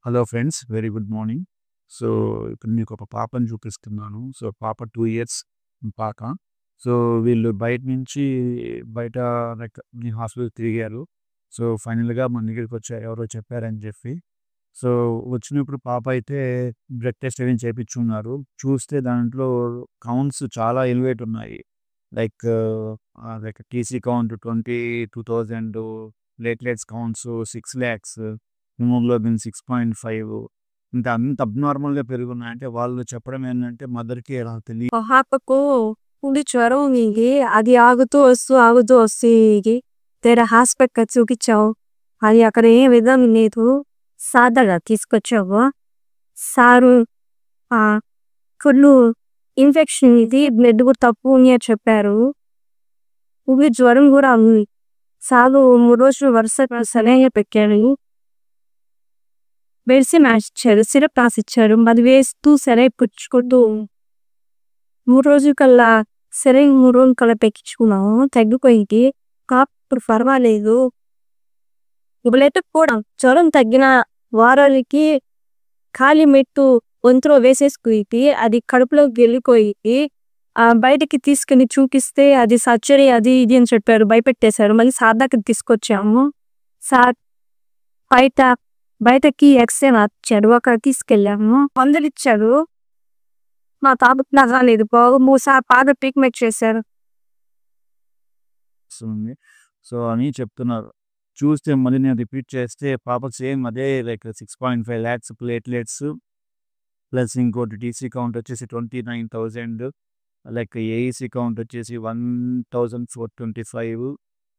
Hello friends. Very good morning. So, ఇప్పుడు మీకొక పాపని చూపిస్తున్నాను. సో, పాప 2 ఇయర్స్ పాప. సో, వీళ్ళు బయట లైక్ హాస్పిటల్ తిరిగారు. సో, ఫైనల్‌గా మన దగ్గరికొచ్చారు ఎవరో చెప్పారని చెప్పి. సో, వచ్చినప్పుడు పాప అయితే బ్లడ్ టెస్ట్ అవి చేపించుకున్నారు. చూస్తే దాంట్లో కౌంట్స్ చాలా ఎలివేట్ ఉన్నాయి. Like like TC count 22,000, platelets counts 6,00,000, haemoglobin 6.5 అంత అబ్నార్మల్‌గా పెరుగున్నాయంటే వాళ్ళు చెప్పడం ఏంటంటే మదర్‌కి ఎలా పాపకు ఫుల్ జ్వరం ఉంది. అది ఆగుతూ వస్తూ ఇది. వేరే హాస్పిటల్‌కి చూపించావు. అది అక్కడ ఏం విధం లేదు. సార్ దగ్గర తీసుకొచ్చావు. సారు ఫుల్లు ఇన్ఫెక్షన్ ఇది. బ్లడ్ కూడా తక్కువ ఉంది అని చెప్పారు. ఫుల్ జ్వరం కూడా ఉంది. సారు 3 రోజులు వరుసగా సెలైన్ పెట్టారు. మెడిసిన్ రాసిచ్చారు. సిరప్ రాసిచ్చారు. అది వేస్తూ సెలైన్ పుచ్చుకుంటూ 3 రోజులకల్లా సెలైన్ 3 రోజులకల్లా పెట్టించుకున్నాము. తగ్గిపోయింది. ఇప్పుడు పర్వాలేదు. ఇప్పుడైతే కూడా జ్వరం తగ్గిన వారాలకి ఖాళీ మెట్టు గొంతులో వేసేసుకుంది. అది కడుపులోకి వెళ్ళిపోయింది. బయటికి తీసుకుని చూపిస్తే అది సర్జరీ అది ఇది అని చెప్పారు. భయపెట్టేశారు. మళ్ళీ సార్ దగ్గరికి తీసుకొచ్చాము. సార్ బయటకి ఎక్స్రే రాసిచ్చారు. అక్కడ తీసుకెళ్ళాము. మందులు ఇచ్చారు. మా పాపకి నవ్వలేదు. బాగా ట్రీట్మెంట్ చేశారు. వస్తుంది. సో, అని చెప్తున్నారు. చూస్తే మళ్ళీ నేను రిపీట్ చేస్తే పాపకి సేమ్ అదే లైక్ 6.5 లాక్స్ ప్లేట్లెట్స్ ప్లస్ ఇంకోటి టీసీ కౌంట్ వచ్చేసి 29,000, లైక్ ఏఈసీ కౌంట్ వచ్చేసి 1,425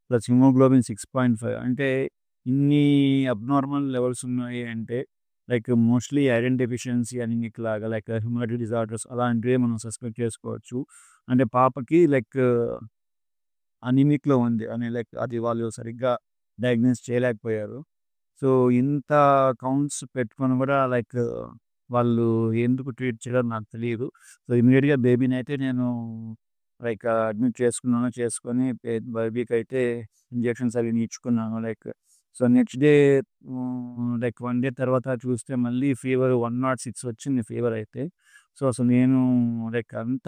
ప్లస్ హిమోగ్లోబిన్ 6.5. అంటే ఇన్ని అబ్నార్మల్ లెవెల్స్ ఉన్నాయి అంటే like mostly iron deficiency anaemic లాగా లైక్ హ్యూమటరీ డిజార్డర్స్ అలాంటివే మనం సస్పెక్ట్ చేసుకోవచ్చు. అంటే పాపకి లైక్ అనీమిక్‌లో ఉంది అని లైక్ అది వాళ్ళు సరిగ్గా డయాగ్నోస్ చేయలేకపోయారు. సో, ఇంత కౌంట్స్ పెట్టుకొని కూడా లైక్ వాళ్ళు ఎందుకు ట్రీట్ చేయరో నాకు తెలీదు. సో, ఇమ్మీడియేట్‌గా బేబీనైతే నేను లైక్ అడ్మిట్ చేసుకొని బేబీకైతే ఇంజెక్షన్స్ అవి ఇచ్చుకున్నాను. Like so, next day like 1 day తర్వాత చూస్తే మళ్ళీ ఫీవర్ 106 వచ్చింది ఫీవర్ అయితే. సో, అసలు నేను లైక్ అంత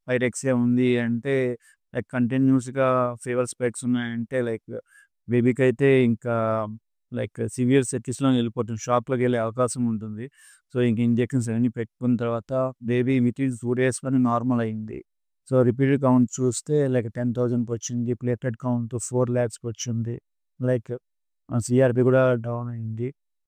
పైరెక్సియా ఉంది అంటే లైక్ కంటిన్యూస్‌గా ఫీవర్ స్పెక్ట్స్ ఉన్నాయంటే లైక్ బేబీకైతే ఇంకా లైక్ సివియర్ సెటిస్‌లోకి వెళ్ళిపోతుంది. షాక్‌లోకి వెళ్ళే అవకాశం ఉంటుంది. సో, ఇంక ఇంజెక్షన్స్ అవన్నీ పెట్టుకున్న తర్వాత బేబీ వితిన్ 2 డేస్‌లోనే నార్మల్ అయింది. సో, రిపీటెడ్ కౌంట్ చూస్తే లైక్ 10,000కి వచ్చింది. ప్లేట్లెట్ కౌంట్ 4,00,000కి వచ్చింది. లైక్ సిఆర్‌పి కూడా డౌన్ అయింది.